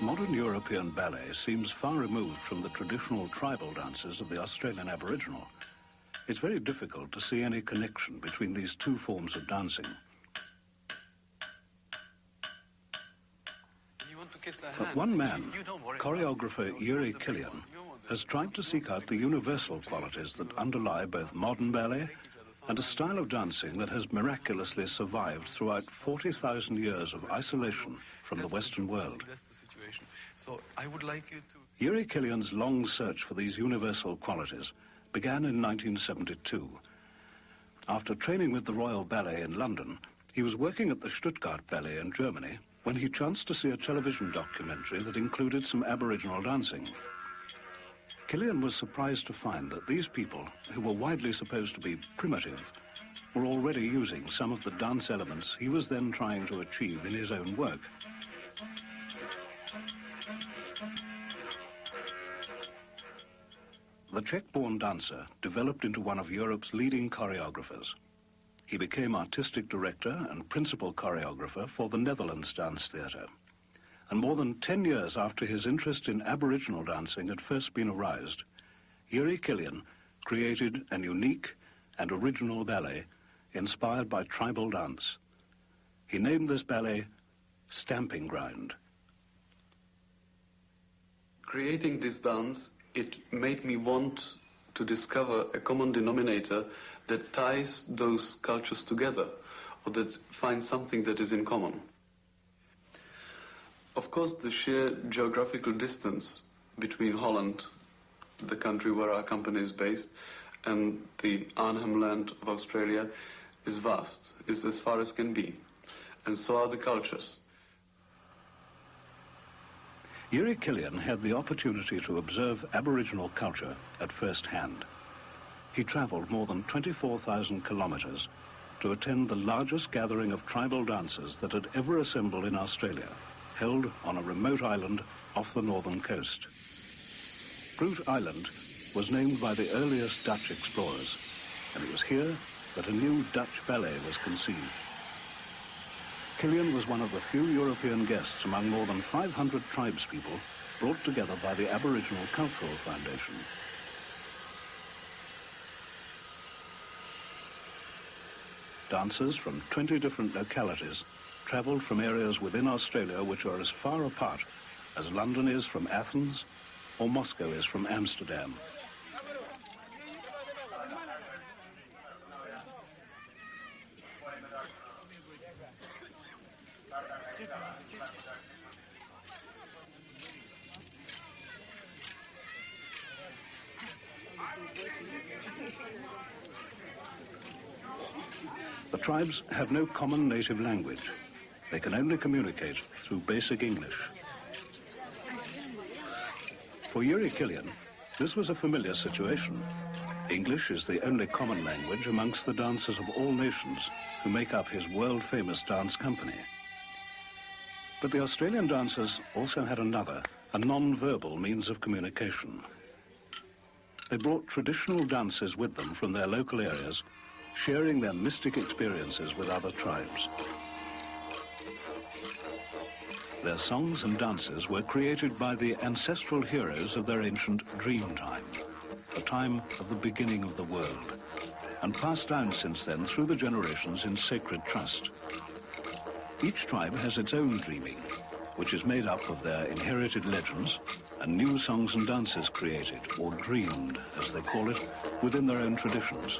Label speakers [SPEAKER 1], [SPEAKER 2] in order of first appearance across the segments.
[SPEAKER 1] Modern European ballet seems far removed from the traditional tribal dances of the Australian Aboriginal. It's very difficult to see any connection between these two forms of dancing. But one man, choreographer Jiri Kylian, has tried to seek out the universal qualities that underlie both modern ballet and a style of dancing that has miraculously survived throughout 40,000 years of isolation from the Western world. Jiri Kylian's long search for these universal qualities began in 1972. After training with the Royal Ballet in London, he was working at the Stuttgart Ballet in Germany when he chanced to see a television documentary that included some Aboriginal dancing. Kylian was surprised to find that these people, who were widely supposed to be primitive, were already using some of the dance elements he was then trying to achieve in his own work. The Czech-born dancer developed into one of Europe's leading choreographers. He became artistic director and principal choreographer for the Netherlands Dance Theatre. And more than 10 years after his interest in Aboriginal dancing had first been aroused, Jiri Kylian created an unique and original ballet inspired by tribal dance. He named this ballet Stamping Ground.
[SPEAKER 2] Creating this dance, it made me want to discover a common denominator that ties those cultures together, or that finds something that is in common. Of course, the sheer geographical distance between Holland, the country where our company is based, and the Arnhem Land of Australia is vast, is as far as can be, and so are the cultures.
[SPEAKER 1] Jiri Kylian had the opportunity to observe Aboriginal culture at first hand. He travelled more than 24,000 kilometres to attend the largest gathering of tribal dancers that had ever assembled in Australia, held on a remote island off the northern coast. Groot Island was named by the earliest Dutch explorers, and it was here that a new Dutch ballet was conceived. Kylian was one of the few European guests among more than 500 tribespeople brought together by the Aboriginal Cultural Foundation. Dancers from 20 different localities travelled from areas within Australia which are as far apart as London is from Athens or Moscow is from Amsterdam. The tribes have no common native language. They can only communicate through basic English. For Jiri Kylian, this was a familiar situation. English is the only common language amongst the dancers of all nations who make up his world-famous dance company. But the Australian dancers also had another, a non-verbal means of communication. They brought traditional dances with them from their local areas, sharing their mystic experiences with other tribes. Their songs and dances were created by the ancestral heroes of their ancient dream time, the time of the beginning of the world, and passed down since then through the generations in sacred trust. Each tribe has its own dreaming, which is made up of their inherited legends and new songs and dances created, or dreamed, as they call it, within their own traditions.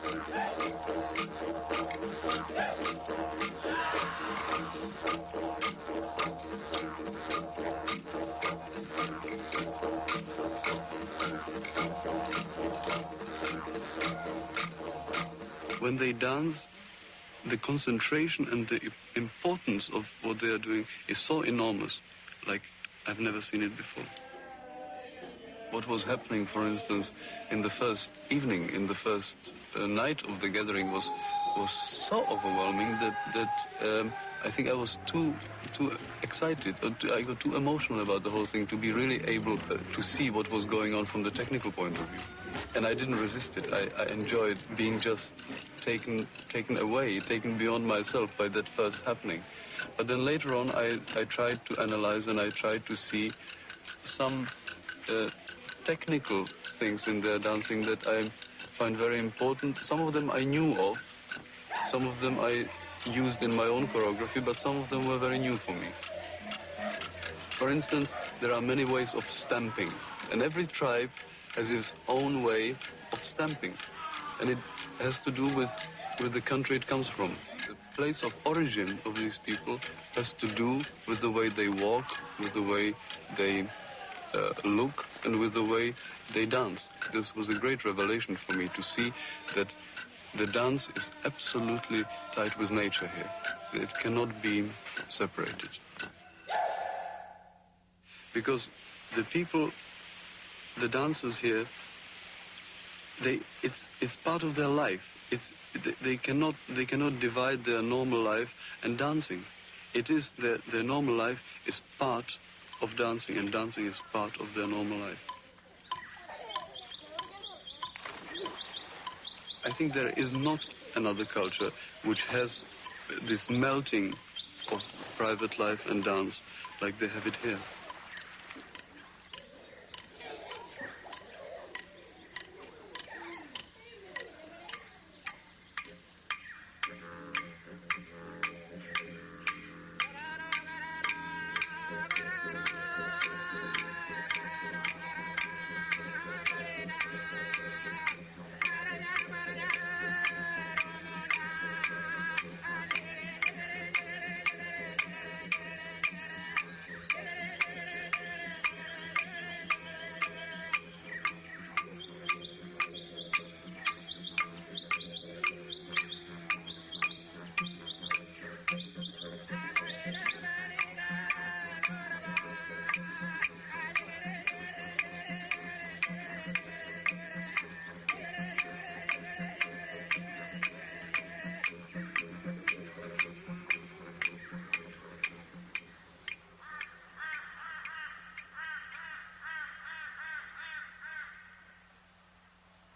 [SPEAKER 2] When they dance, the concentration and the importance of what they are doing is so enormous, like I've never seen it before. What was happening, for instance, in the first evening, in the first night of the gathering was so overwhelming that I think I was too excited, I got too emotional about the whole thing to be really able to see what was going on from the technical point of view. And I didn't resist it. I enjoyed being just taken away, taken beyond myself by that first happening. But then later on, I tried to analyze and I tried to see some technical things in their dancing that I find very important. Some of them I knew of, some of them I used in my own choreography, but some of them were very new for me. For instance, there are many ways of stamping, and every tribe has its own way of stamping, and it has to do with the country it comes from. The place of origin of these people has to do with the way they walk, with the way they look, and with the way they dance. This was a great revelation for me to see that the dance is absolutely tied with nature here. It cannot be separated. Because the people, the dancers here, it's part of their life. They cannot divide their normal life and dancing. It is their normal life is part of dancing, and dancing is part of their normal life. I think there is not another culture which has this melting of private life and dance like they have it here.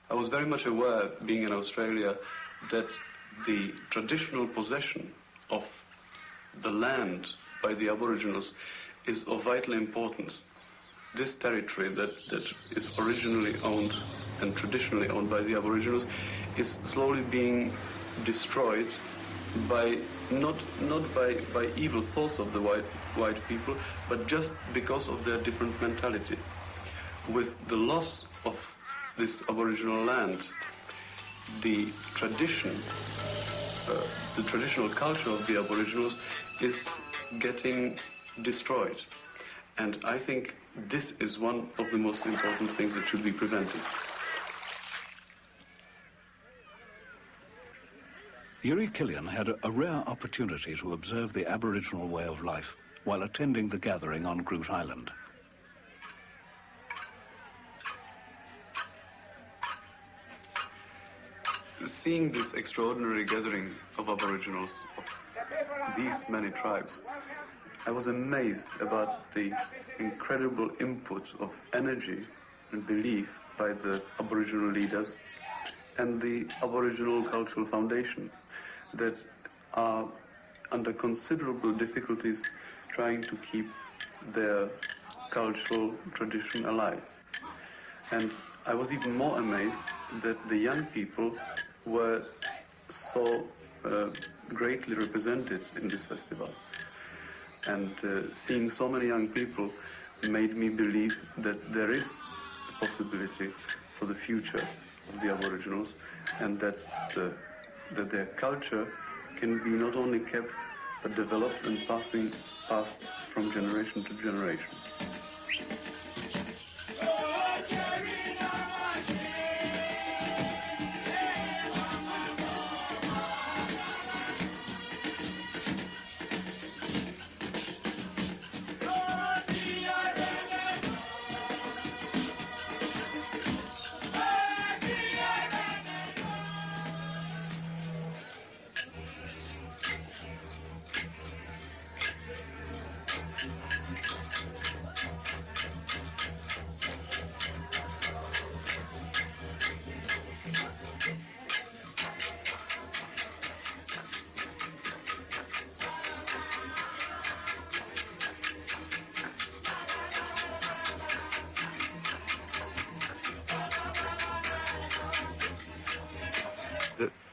[SPEAKER 2] I was very much aware, being in Australia, that the traditional possession of the land by the Aboriginals is of vital importance. This territory that is originally owned and traditionally owned by the Aboriginals is slowly being destroyed by not by evil thoughts of the white people, but just because of their different mentality. With the loss of this Aboriginal land, the traditional culture of the Aboriginals is getting destroyed. And I think this is one of the most important things that should be prevented.
[SPEAKER 1] Jiri Kylian had a rare opportunity to observe the Aboriginal way of life while attending the gathering on Groote Eylandt.
[SPEAKER 2] Seeing this extraordinary gathering of Aboriginals, of these many tribes, I was amazed about the incredible input of energy and belief by the Aboriginal leaders and the Aboriginal Cultural Foundation that are under considerable difficulties trying to keep their cultural tradition alive. And I was even more amazed that the young people were so greatly represented in this festival. And seeing so many young people made me believe that there is a possibility for the future of the Aboriginals, and that their culture can be not only kept but developed and passed from generation to generation.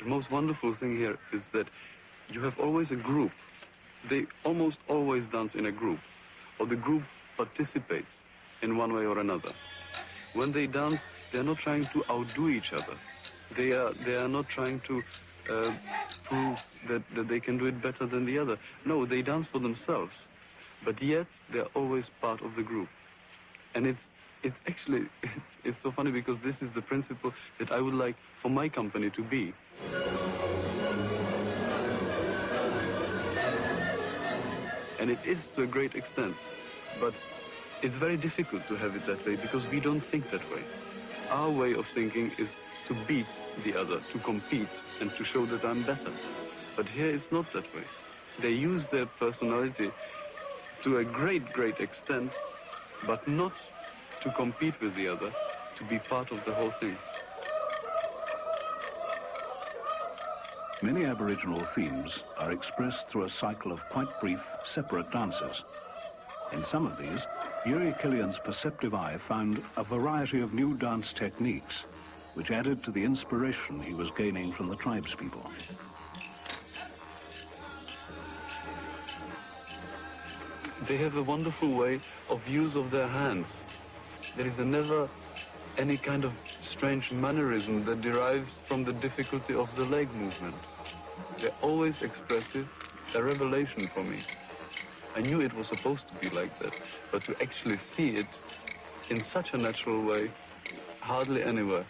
[SPEAKER 2] The most wonderful thing here is that you have always a group. They almost always dance in a group, or the group participates in one way or another. When they dance, they are not trying to outdo each other. They are not trying to prove that they can do it better than the other. No, they dance for themselves, but yet they are always part of the group. And it's actually so funny, because this is the principle that I would like for my company to be. And it is to a great extent, but it's very difficult to have it that way because we don't think that way. Our way of thinking is to beat the other, to compete, and to show that I'm better. But here it's not that way. They use their personality to a great, great extent, but not to compete with the other, to be part of the whole thing.
[SPEAKER 1] Many Aboriginal themes are expressed through a cycle of quite brief, separate dances. In some of these, Jiri Kylian's perceptive eye found a variety of new dance techniques, which added to the inspiration he was gaining from the tribespeople.
[SPEAKER 2] They have a wonderful way of use of their hands. There is never any kind of strange mannerism that derives from the difficulty of the leg movement. They're always expressive, a revelation for me. I knew it was supposed to be like that, but to actually see it in such a natural way, hardly anywhere.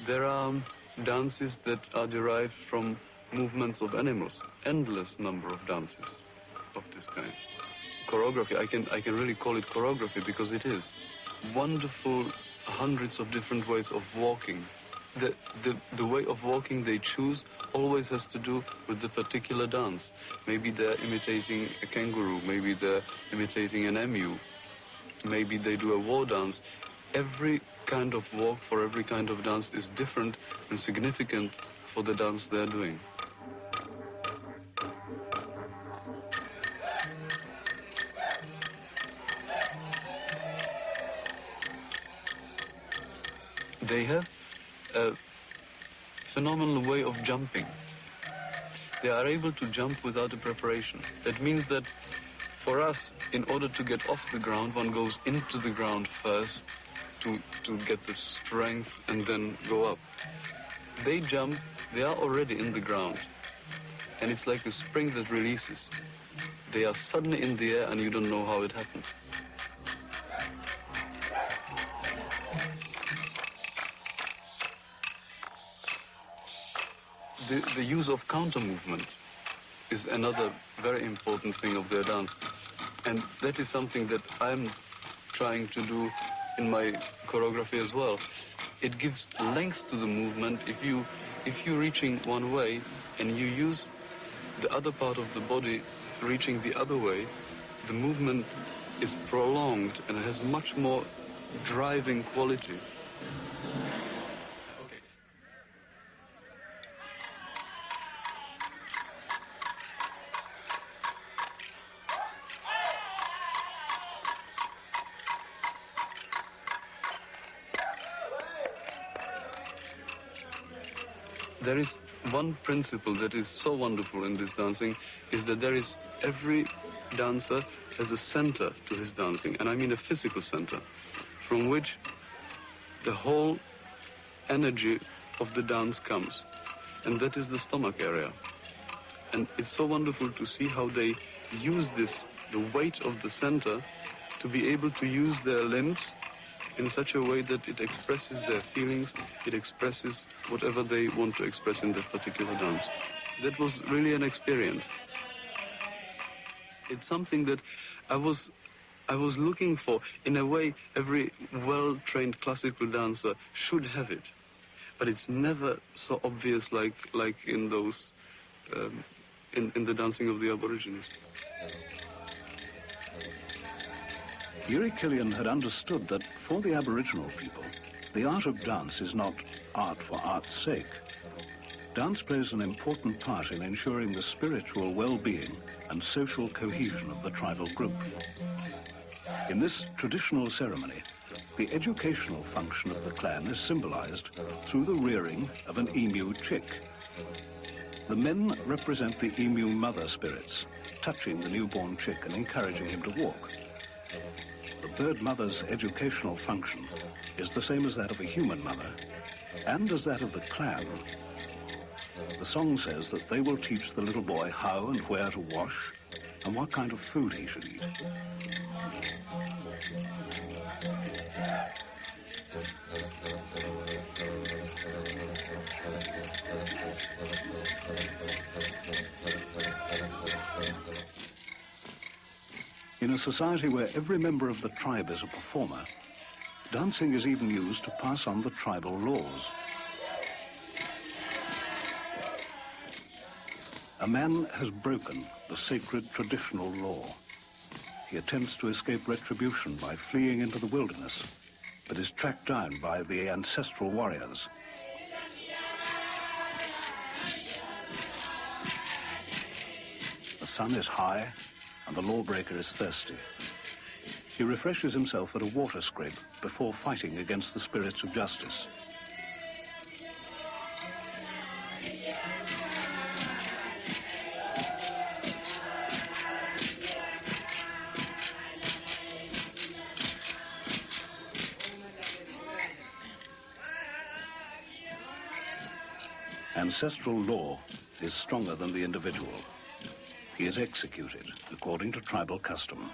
[SPEAKER 2] There are dances that are derived from movements of animals, endless number of dances of this kind. Choreography, I can really call it choreography because it is. Wonderful hundreds of different ways of walking. The way of walking they choose always has to do with the particular dance. Maybe they're imitating a kangaroo, maybe they're imitating an emu, maybe they do a war dance. Every kind of walk for every kind of dance is different and significant for the dance they're doing. They have a phenomenal way of jumping. They are able to jump without a preparation. That means that for us, in order to get off the ground, one goes into the ground first to get the strength and then go up. They jump, they are already in the ground. And it's like a spring that releases. They are suddenly in the air and you don't know how it happened. The use of counter movement is another very important thing of their dance. And that is something that I'm trying to do in my choreography as well. It gives length to the movement. If you're reaching one way and you use the other part of the body reaching the other way, the movement is prolonged and has much more driving quality. There is one principle that is so wonderful in this dancing, is that every dancer has a center to his dancing, and I mean a physical center, from which the whole energy of the dance comes, and that is the stomach area. And it's so wonderful to see how they use the weight of the center, to be able to use their limbs in such a way that it expresses their feelings, it expresses whatever they want to express in that particular dance. That was really an experience. It's something that I was looking for. In a way, every well-trained classical dancer should have it. But it's never so obvious like in those, in the dancing of the Aborigines.
[SPEAKER 1] Jiri Kylian had understood that for the Aboriginal people, the art of dance is not art for art's sake. Dance plays an important part in ensuring the spiritual well-being and social cohesion of the tribal group. In this traditional ceremony, the educational function of the clan is symbolized through the rearing of an emu chick. The men represent the emu mother spirits, touching the newborn chick and encouraging him to walk. The bird mother's educational function is the same as that of a human mother, and as that of the clan. The song says that they will teach the little boy how and where to wash and what kind of food he should eat. In a society where every member of the tribe is a performer, dancing is even used to pass on the tribal laws. A man has broken the sacred traditional law. He attempts to escape retribution by fleeing into the wilderness, but is tracked down by the ancestral warriors. The sun is high and the lawbreaker is thirsty. He refreshes himself at a water scrape before fighting against the spirits of justice. Ancestral law is stronger than the individual. He is executed according to tribal custom.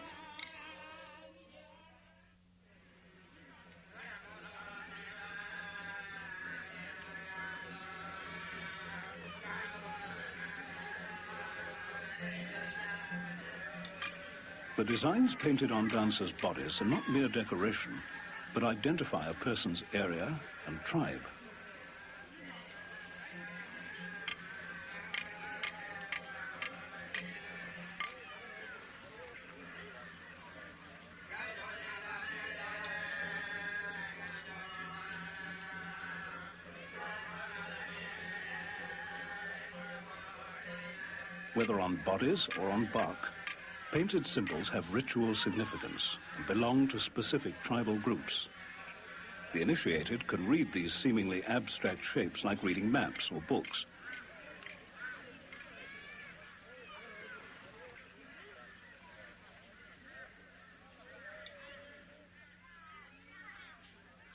[SPEAKER 1] The designs painted on dancers' bodies are not mere decoration, but identify a person's area and tribe. Whether on bodies or on bark, painted symbols have ritual significance and belong to specific tribal groups. The initiated can read these seemingly abstract shapes like reading maps or books.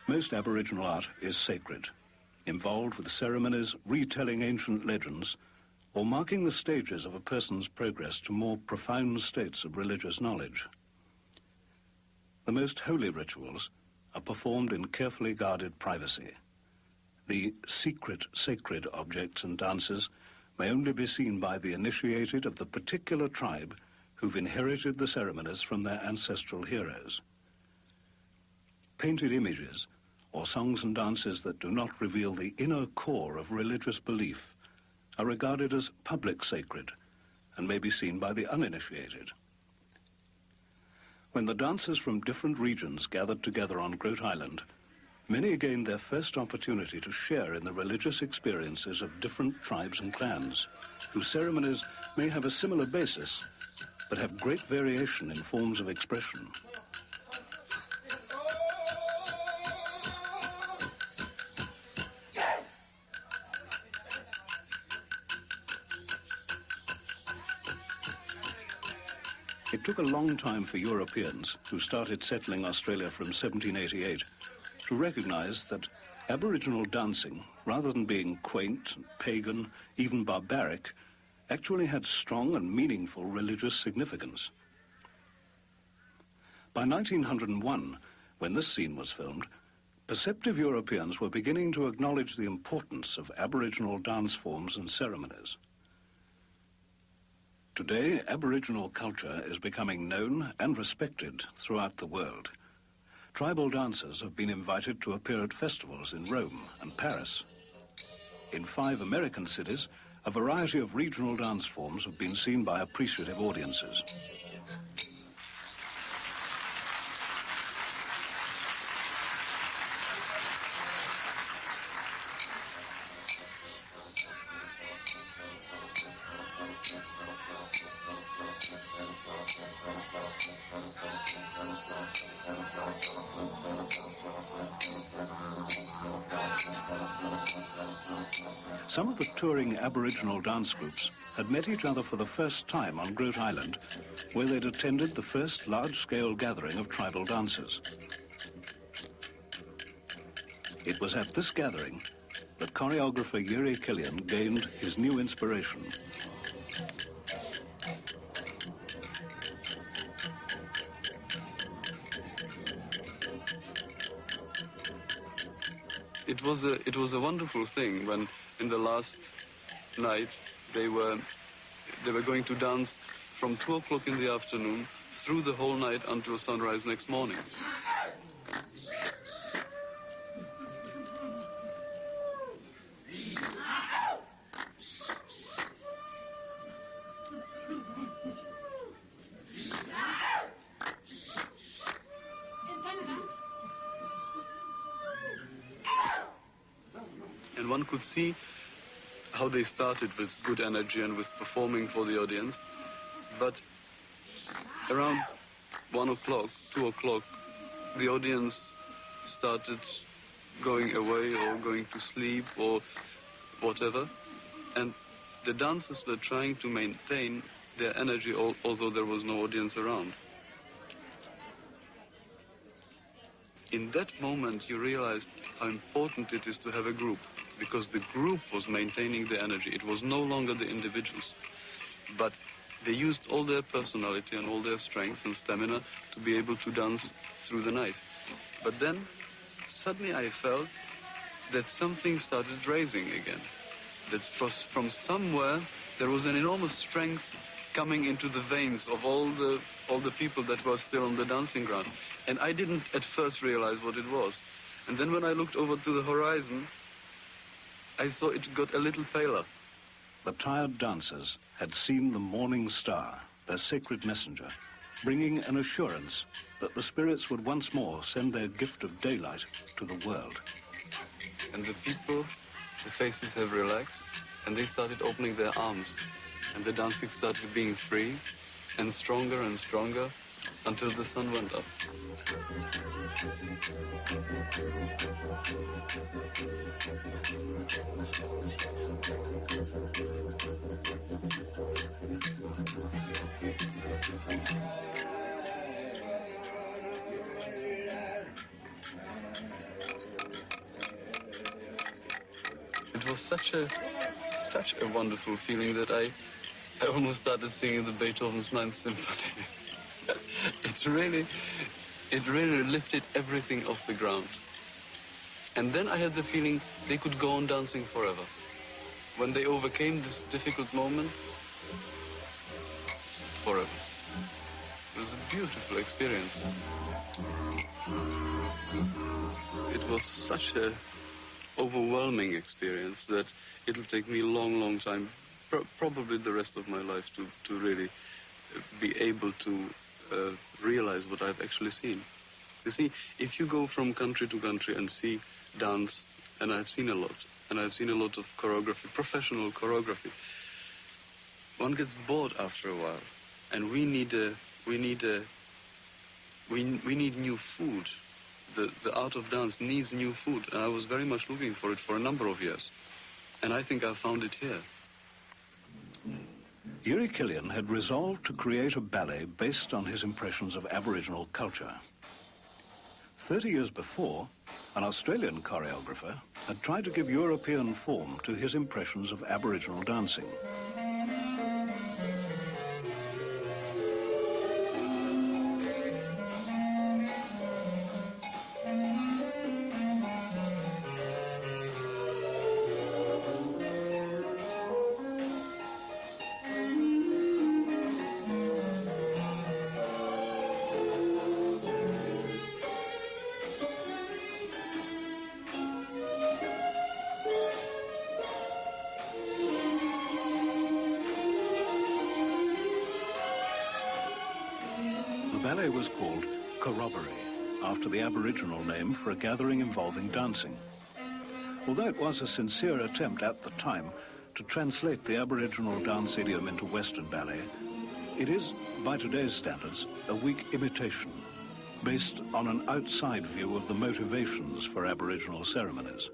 [SPEAKER 1] Most Aboriginal art is sacred, involved with ceremonies retelling ancient legends or marking the stages of a person's progress to more profound states of religious knowledge. The most holy rituals are performed in carefully guarded privacy. The secret sacred objects and dances may only be seen by the initiated of the particular tribe who've inherited the ceremonies from their ancestral heroes. Painted images or songs and dances that do not reveal the inner core of religious belief are regarded as public sacred and may be seen by the uninitiated. When the dancers from different regions gathered together on Grote Island, many gained their first opportunity to share in the religious experiences of different tribes and clans, whose ceremonies may have a similar basis, but have great variation in forms of expression. It took a long time for Europeans, who started settling Australia from 1788, to recognize that Aboriginal dancing, rather than being quaint, pagan, even barbaric, actually had strong and meaningful religious significance. By 1901, when this scene was filmed, perceptive Europeans were beginning to acknowledge the importance of Aboriginal dance forms and ceremonies. Today, Aboriginal culture is becoming known and respected throughout the world. Tribal dancers have been invited to appear at festivals in Rome and Paris. In 5 American cities, a variety of regional dance forms have been seen by appreciative audiences. Some of the touring Aboriginal dance groups had met each other for the first time on Grote Island, where they'd attended the first large-scale gathering of tribal dancers. It was at this gathering that choreographer Jiri Kylian gained his new inspiration.
[SPEAKER 2] It was a wonderful thing when in the last night they were going to dance from 2 o'clock in the afternoon through the whole night until sunrise next morning. And one could see how they started with good energy and with performing for the audience. But around 1 o'clock, 2 o'clock, the audience started going away or going to sleep or whatever. And the dancers were trying to maintain their energy although there was no audience around. In that moment, you realized how important it is to have a group, because the group was maintaining the energy. It was no longer the individuals, but they used all their personality and all their strength and stamina to be able to dance through the night. But then, suddenly I felt that something started rising again, that from somewhere there was an enormous strength coming into the veins of all the people that were still on the dancing ground. And I didn't at first realize what it was. And then when I looked over to the horizon, I saw it got a little paler.
[SPEAKER 1] The tired dancers had seen the morning star, their sacred messenger, bringing an assurance that the spirits would once more send their gift of daylight to the world.
[SPEAKER 2] And the people, the faces have relaxed, and they started opening their arms. And the dancing started being free and stronger until the sun went up. It was such a wonderful feeling that I almost started singing the Beethoven's Ninth Symphony. It really lifted everything off the ground. And then I had the feeling they could go on dancing forever. When they overcame this difficult moment, forever. It was a beautiful experience. It was such an overwhelming experience that it'll take me a long time, probably the rest of my life, to really be able to realize what I've actually seen. You see, if you go from country to country and see dance, and I've seen a lot of choreography, professional choreography, one gets bored after a while, and we need new food. The art of dance needs new food, and I was very much looking for it for a number of years, and I think I found it here.
[SPEAKER 1] Jiri Kylian had resolved to create a ballet based on his impressions of Aboriginal culture. 30 years before, an Australian choreographer had tried to give European form to his impressions of Aboriginal dancing. The ballet was called Corroboree, after the Aboriginal name for a gathering involving dancing. Although it was a sincere attempt at the time to translate the Aboriginal dance idiom into Western ballet, it is, by today's standards, a weak imitation, based on an outside view of the motivations for Aboriginal ceremonies.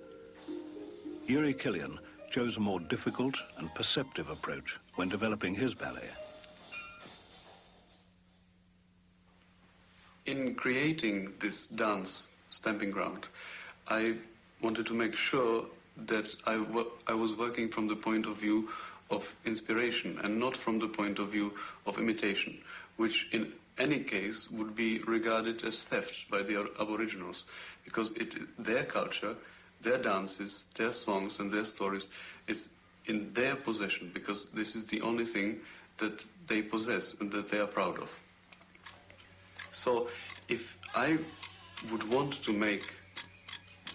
[SPEAKER 1] Jiri Kylian chose a more difficult and perceptive approach when developing his ballet.
[SPEAKER 2] In creating this dance, Stamping Ground, I wanted to make sure that I was working from the point of view of inspiration and not from the point of view of imitation, which in any case would be regarded as theft by the Aboriginals, because their culture, their dances, their songs and their stories is in their possession, because this is the only thing that they possess and that they are proud of. So if I would want to make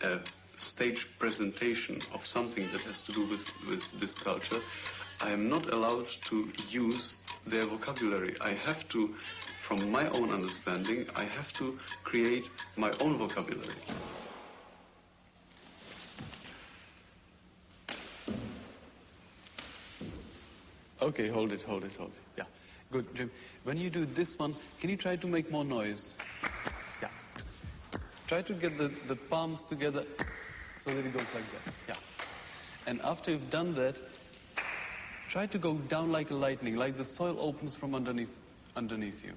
[SPEAKER 2] a stage presentation of something that has to do with this culture, I am not allowed to use their vocabulary. I have to, from my own understanding, I have to create my own vocabulary. Okay, hold it. Yeah, good, Jim. When you do this one, can you try to make more noise? Yeah. Try to get the palms together so that it goes like that. Yeah. And after you've done that, try to go down like a lightning, like the soil opens from underneath you.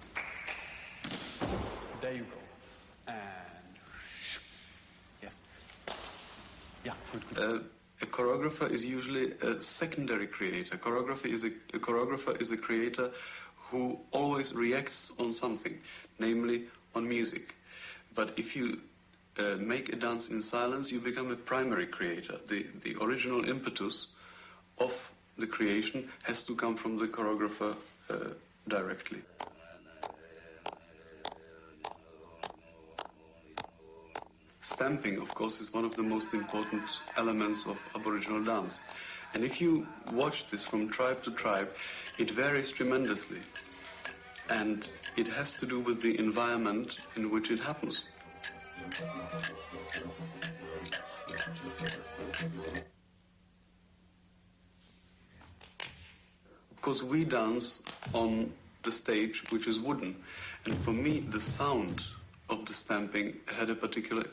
[SPEAKER 2] There you go. And yes. Yeah, good. A choreographer is usually a secondary creator. A choreographer is a creator who always reacts on something, namely on music. But if you make a dance in silence, you become a primary creator. The original impetus of the creation has to come from the choreographer directly. Stamping, of course, is one of the most important elements of Aboriginal dance. And if you watch this from tribe to tribe, it varies tremendously. And it has to do with the environment in which it happens. Because we dance on the stage, which is wooden. And for me, the sound of the stamping had a particular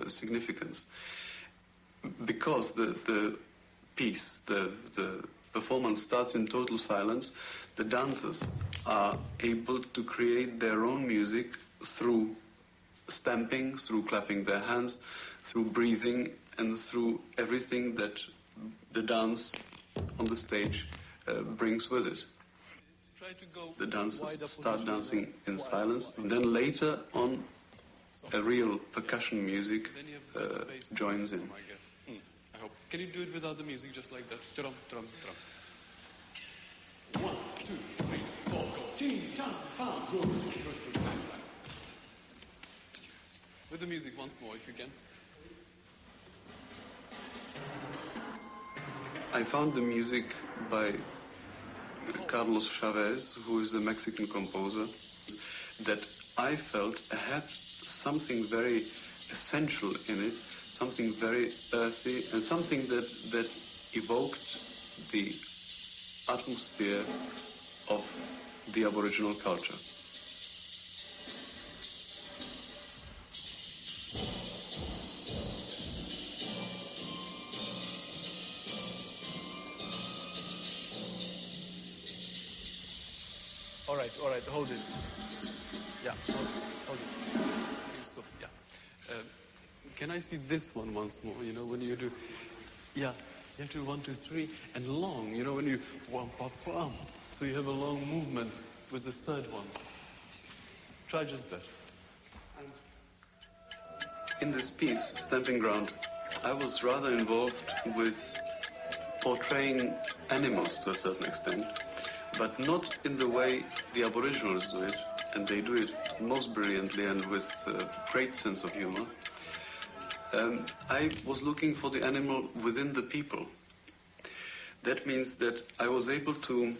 [SPEAKER 2] significance. Because the piece, the performance starts in total silence, the dancers are able to create their own music through stamping, through clapping their hands, through breathing, and through everything that the dance on the stage brings with it. The dancers start dancing in silence, and then later on a real percussion music joins in.
[SPEAKER 3] I hope. Can you do it without the music, just like that? Drum, drum, drum. 1, 2, 3, 4, go. Ting, tang, bang. Good, good. Nice. With the music once more, if you can.
[SPEAKER 2] I found the music by Carlos Chavez, who is a Mexican composer, that I felt had something very essential in it, something very earthy, and something that evoked the atmosphere of the Aboriginal culture.
[SPEAKER 3] All right, hold it. Yeah, hold it. You stop, yeah. Can I see this one once more, you know, when you do, yeah, you have to 1, 2, 3, and long, you know, when you, wham, pam, pam. So you have a long movement with the third one. Try just that.
[SPEAKER 2] In this piece, Stamping Ground, I was rather involved with portraying animals to a certain extent, but not in the way the Aboriginals do it, and they do it most brilliantly and with a great sense of humor. I was looking for the animal within the people. That means that I was able to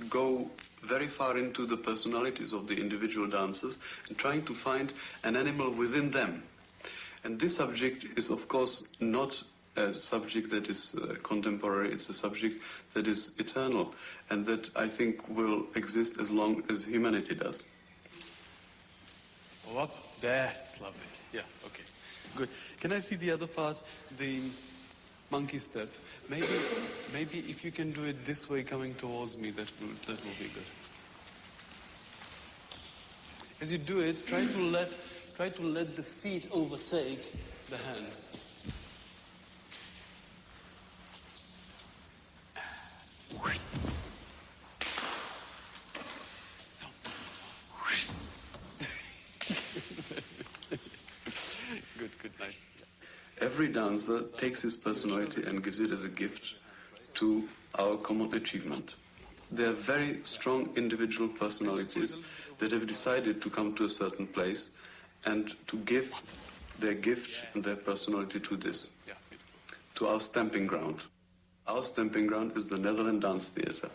[SPEAKER 2] go very far into the personalities of the individual dancers and trying to find an animal within them. And this subject is, of course, not a subject that is contemporary. It's a subject that is eternal and that I think will exist as long as humanity does.
[SPEAKER 3] What? That's lovely. Yeah, okay. Good. Can I see the other part? The monkey step. Maybe if you can do it this way, coming towards me, that will be good. As you do it, try to let the feet overtake the hands. Good, nice.
[SPEAKER 2] Every dancer takes his personality and gives it as a gift to our common achievement. They are very strong individual personalities that have decided to come to a certain place and to give their gift and their personality to this, to our stamping ground. Our stamping ground is the Netherlands Dance Theatre.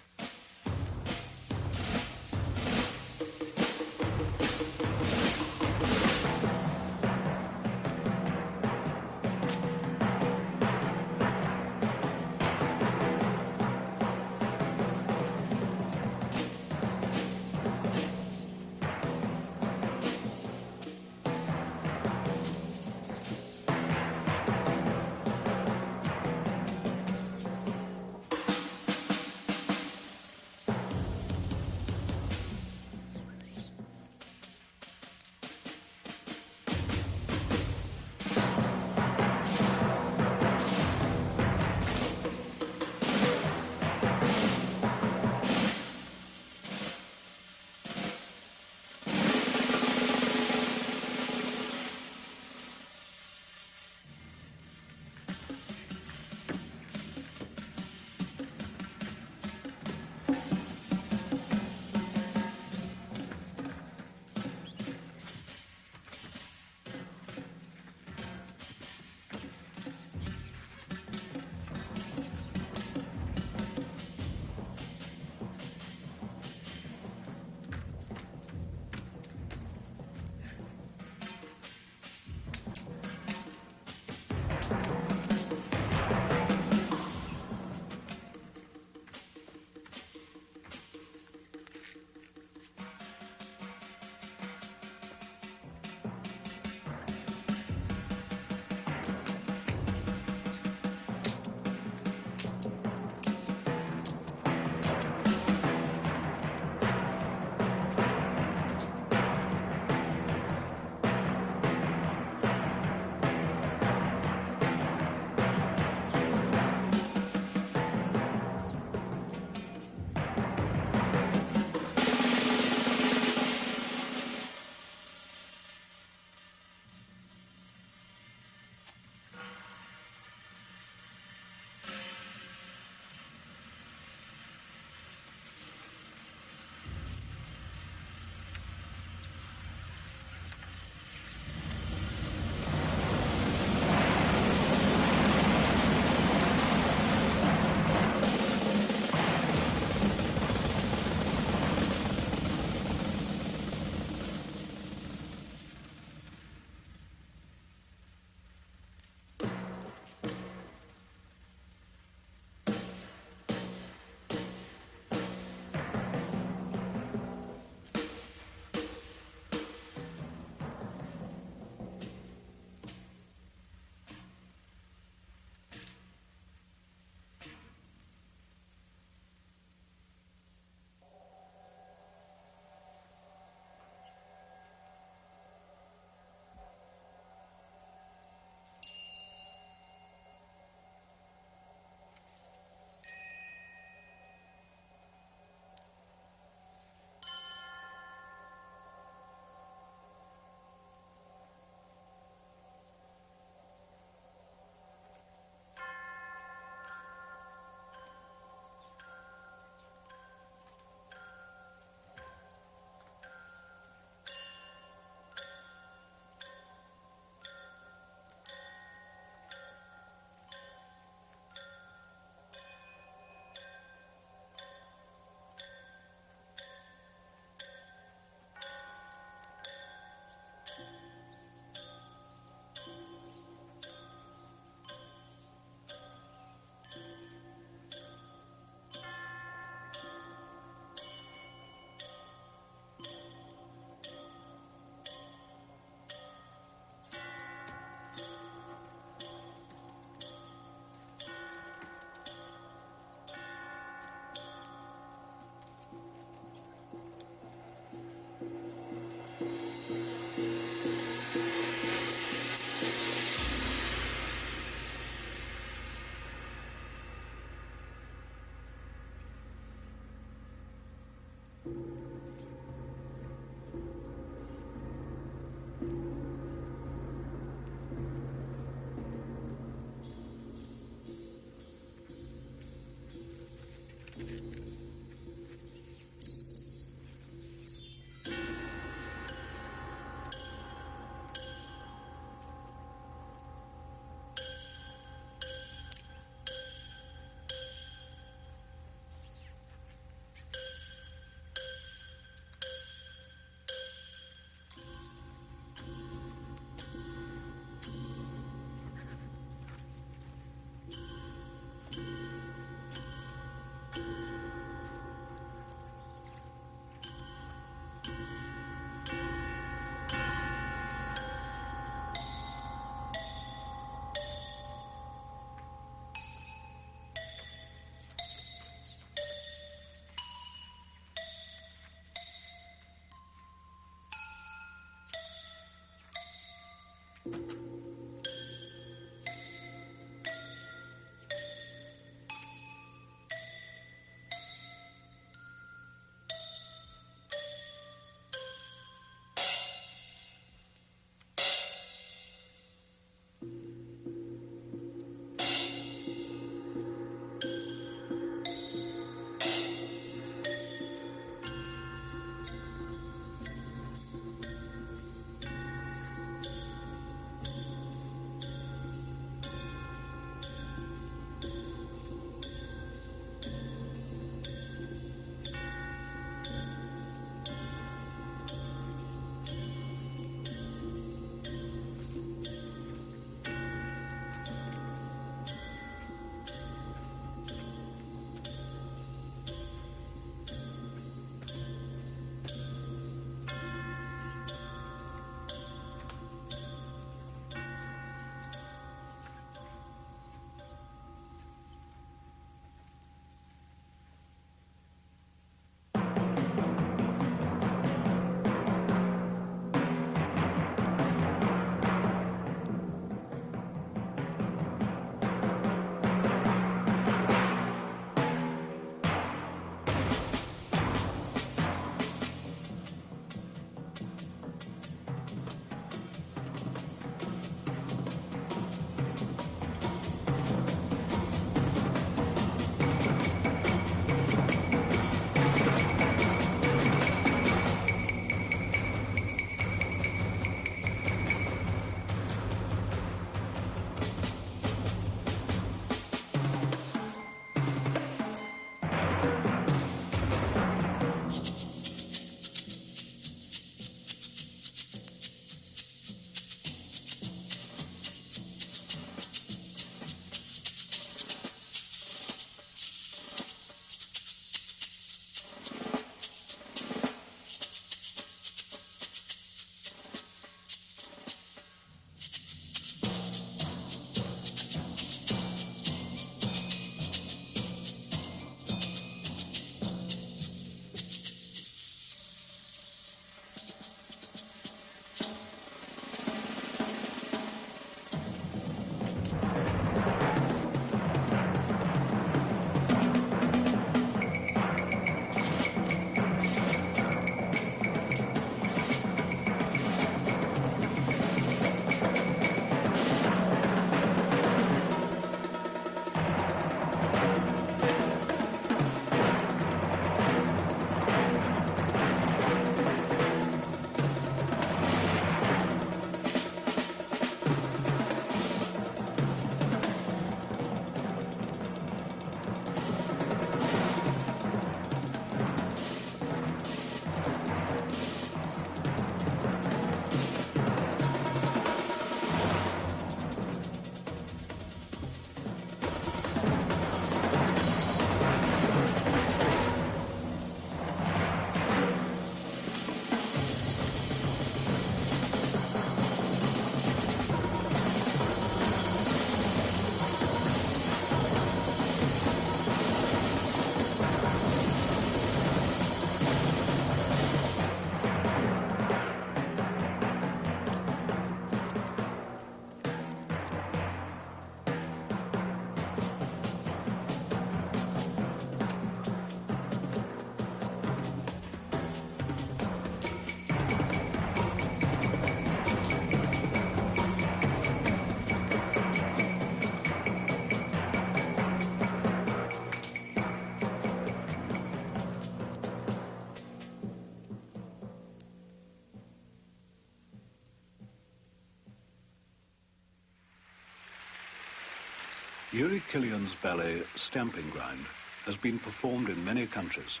[SPEAKER 1] Jiri Kylian's ballet Stamping Ground has been performed in many countries,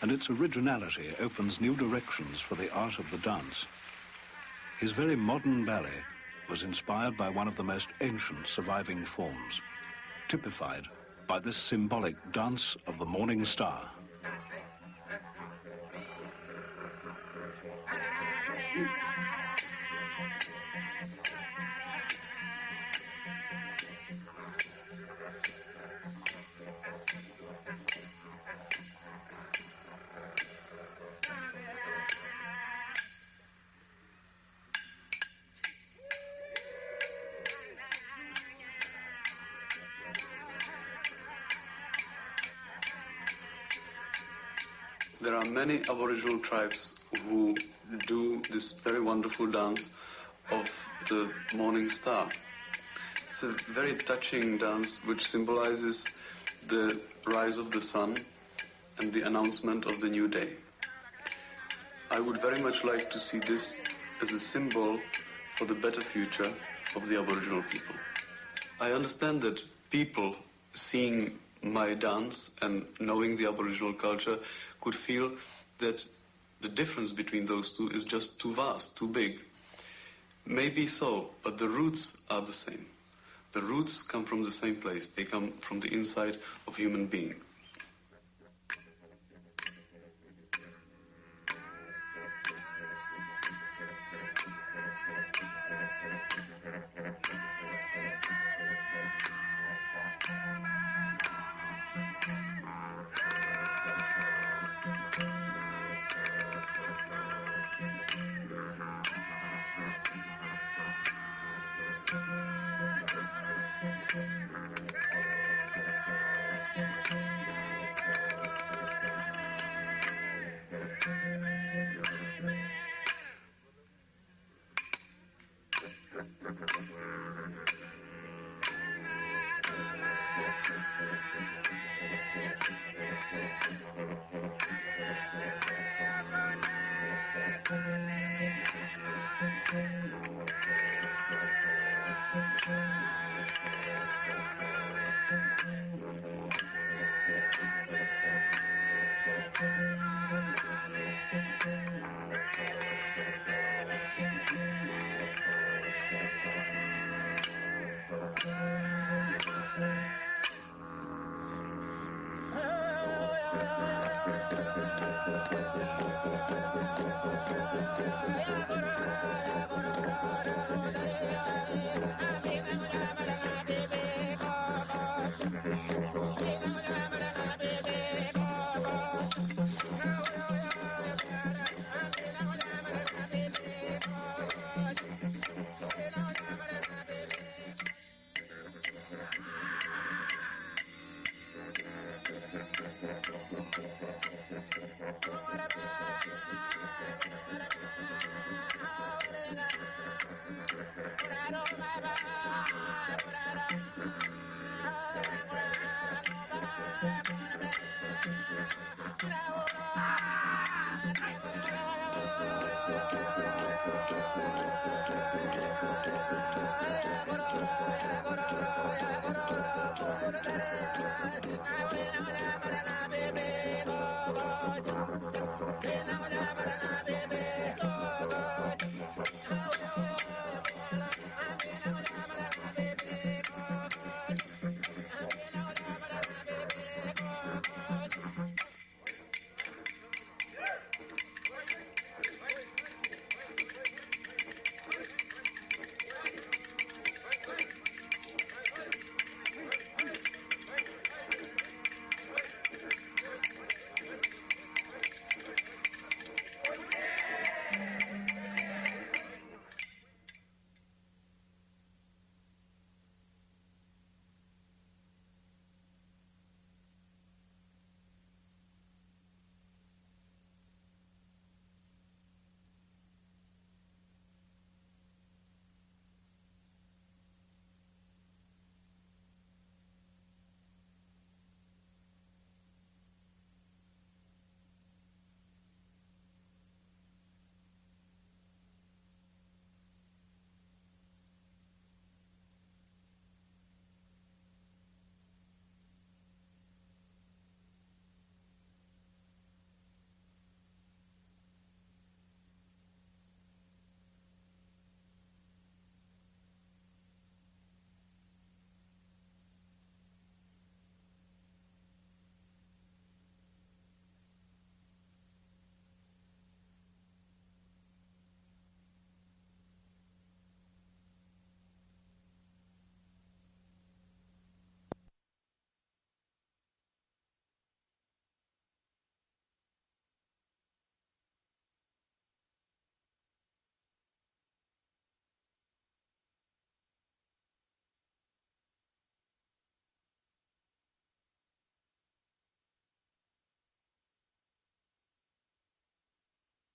[SPEAKER 1] and its originality opens new directions for the art of the dance. His very modern ballet was inspired by one of the most ancient surviving forms, typified by this symbolic dance of the morning star.
[SPEAKER 2] There are many Aboriginal tribes who do this very wonderful dance of the morning star. It's a very touching dance which symbolizes the rise of the sun and the announcement of the new day. I would very much like to see this as a symbol for the better future of the Aboriginal people. I understand that people seeing my dance and knowing the Aboriginal culture could feel that the difference between those two is just too vast, too big. Maybe so, but the roots are the same. The roots come from the same place. They come from the inside of human being.